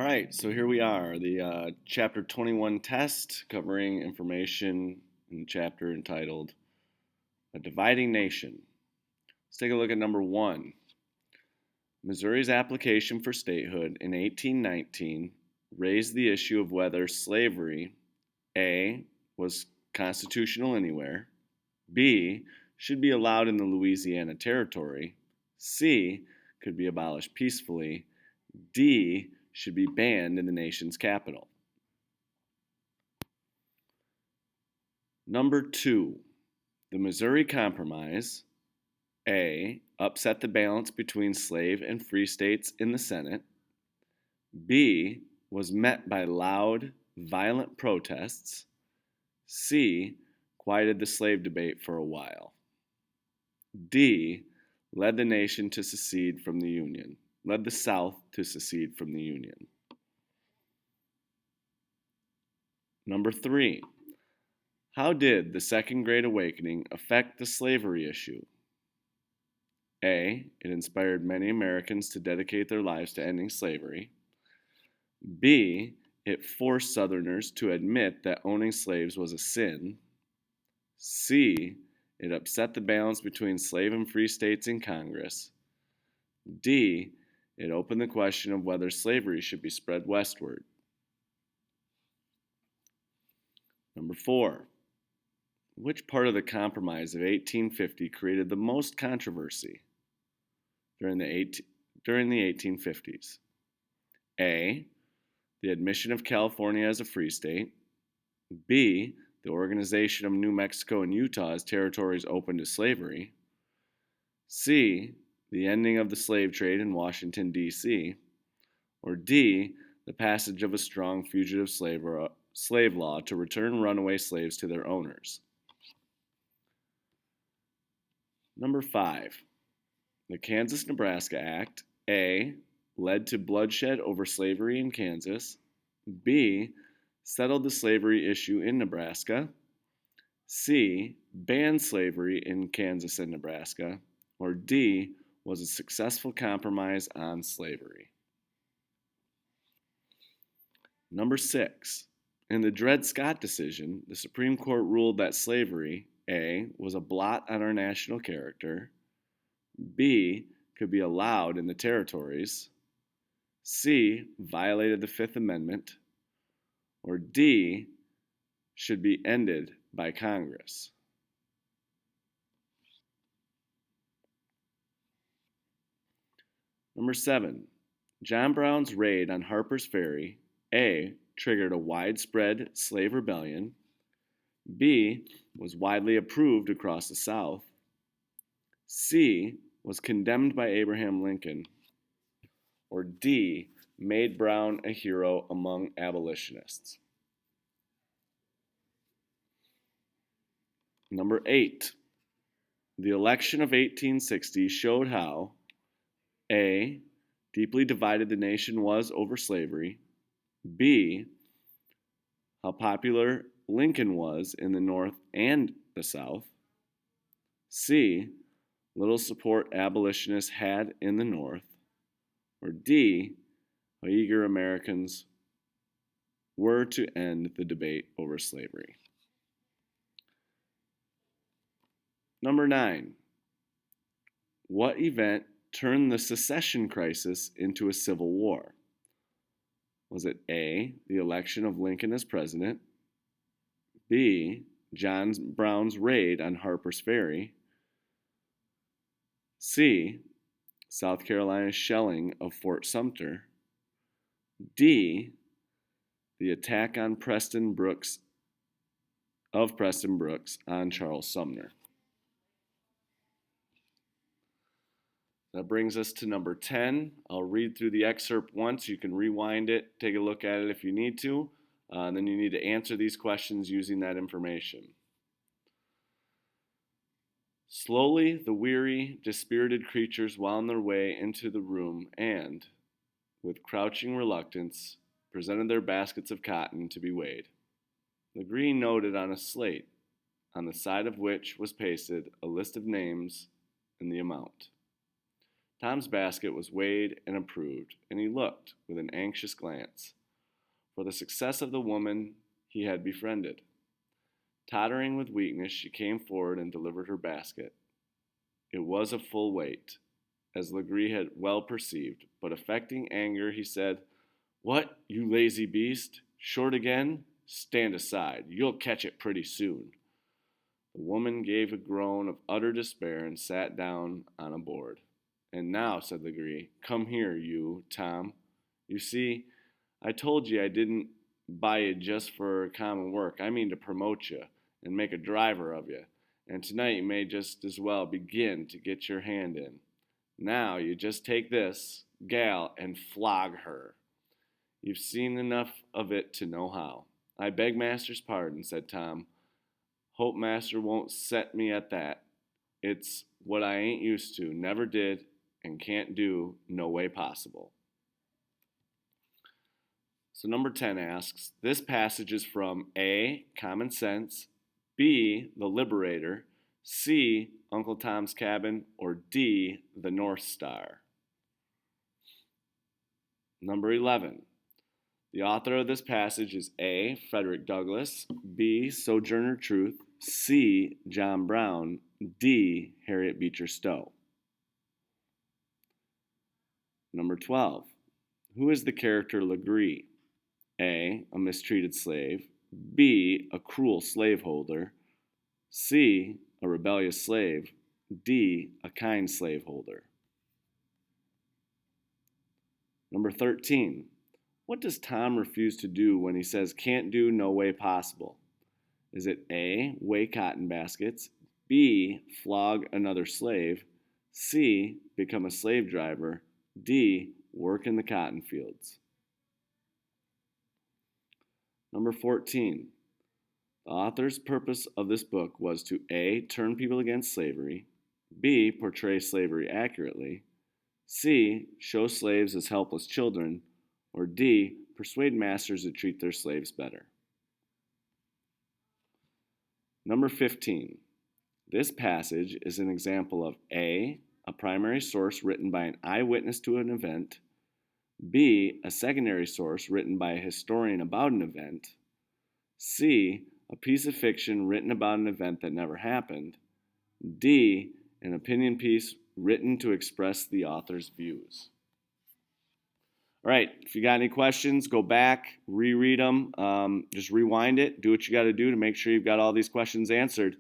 right, so here we are, the Chapter 21 test covering information in the chapter entitled A Dividing Nation. Let's take a look at number one. Missouri's application for statehood in 1819 raised the issue of whether slavery, A, was constitutional anywhere, B, should be allowed in the Louisiana Territory, C, could be abolished peacefully, D, should be banned in the nation's capital. Number two, the Missouri Compromise, A, upset the balance between slave and free states in the Senate, B, was met by loud, violent protests, C, quieted the slave debate for a while, D, led the nation to secede from the Union, led the South to secede from the Union. Number three, how did the Second Great Awakening affect the slavery issue? A, it inspired many Americans to dedicate their lives to ending slavery. B, it forced Southerners to admit that owning slaves was a sin. C, it upset the balance between slave and free states in Congress. D, it opened the question of whether slavery should be spread westward. Number four, which part of the Compromise of 1850 created the most controversy during the 1850s? A, the admission of California as a free state. B, the organization of New Mexico and Utah as territories open to slavery. C, the ending of the slave trade in Washington, D.C. Or D, the passage of a strong fugitive slave law to return runaway slaves to their owners. Number five, the Kansas-Nebraska Act, A, led to bloodshed over slavery in Kansas, B, settled the slavery issue in Nebraska, C, banned slavery in Kansas and Nebraska, or D, was a successful compromise on slavery. Number six, in the Dred Scott decision, the Supreme Court ruled that slavery, A, was a blot on our national character, B, could be allowed in the territories, C, violated the Fifth Amendment, or D, should be ended by Congress. Number seven, John Brown's raid on Harper's Ferry, A, triggered a widespread slave rebellion, B, was widely approved across the South, C, was condemned by Abraham Lincoln, or D, made Brown a hero among abolitionists. Number eight, the election of 1860 showed how A, deeply divided the nation was over slavery, B, how popular Lincoln was in the North and the South, C, little support abolitionists had in the North, or D, how eager Americans were to end the debate over slavery. Number nine, what event turned the secession crisis into a civil war? Was it A, the election of Lincoln as president, B, John Brown's raid on Harper's Ferry, C, South Carolina's shelling of Fort Sumter, D, the attack on Preston Brooks on Charles Sumner? That brings us to number 10. I'll read through the excerpt once. You can rewind it, take a look at it if you need to. And then you need to answer these questions using that information. Slowly, the weary, dispirited creatures wound their way into the room and, with crouching reluctance, presented their baskets of cotton to be weighed. Legree noted on a slate, on the side of which was pasted a list of names and the amount. Tom's basket was weighed and approved, and he looked with an anxious glance for the success of the woman he had befriended. Tottering with weakness, she came forward and delivered her basket. It was a full weight, as Legree had well perceived, but affecting anger, he said, "What, you lazy beast? Short again? Stand aside. You'll catch it pretty soon." The woman gave a groan of utter despair and sat down on a board. "And now," said Legree, "come here, you, Tom. You see, I told you I didn't buy you just for common work. I mean to promote you and make a driver of you. And tonight you may just as well begin to get your hand in. Now you just take this gal and flog her. You've seen enough of it to know how." "I beg master's pardon," said Tom. "Hope master won't set me at that. It's what I ain't used to, never did, and can't do, no way possible." So number 10 asks, this passage is from A, Common Sense, B, The Liberator, C, Uncle Tom's Cabin, or D, The North Star. Number 11. The author of this passage is A, Frederick Douglass, B, Sojourner Truth, C, John Brown, D, Harriet Beecher Stowe. Number 12. Who is the character Legree? A, a mistreated slave, B, a cruel slaveholder, C, a rebellious slave, D, a kind slaveholder. Number 13. What does Tom refuse to do when he says can't do, no way possible? Is it A, weigh cotton baskets, B, flog another slave, C, become a slave driver, D, work in the cotton fields? Number 14. The author's purpose of this book was to A, turn people against slavery, B, portray slavery accurately, C, show slaves as helpless children, or D, persuade masters to treat their slaves better. Number 15. This passage is an example of A, a primary source written by an eyewitness to an event, B, a secondary source written by a historian about an event, C, a piece of fiction written about an event that never happened, D, an opinion piece written to express the author's views. All right, if you got any questions, go back, reread them, just rewind it, do what you got to do to make sure you've got all these questions answered.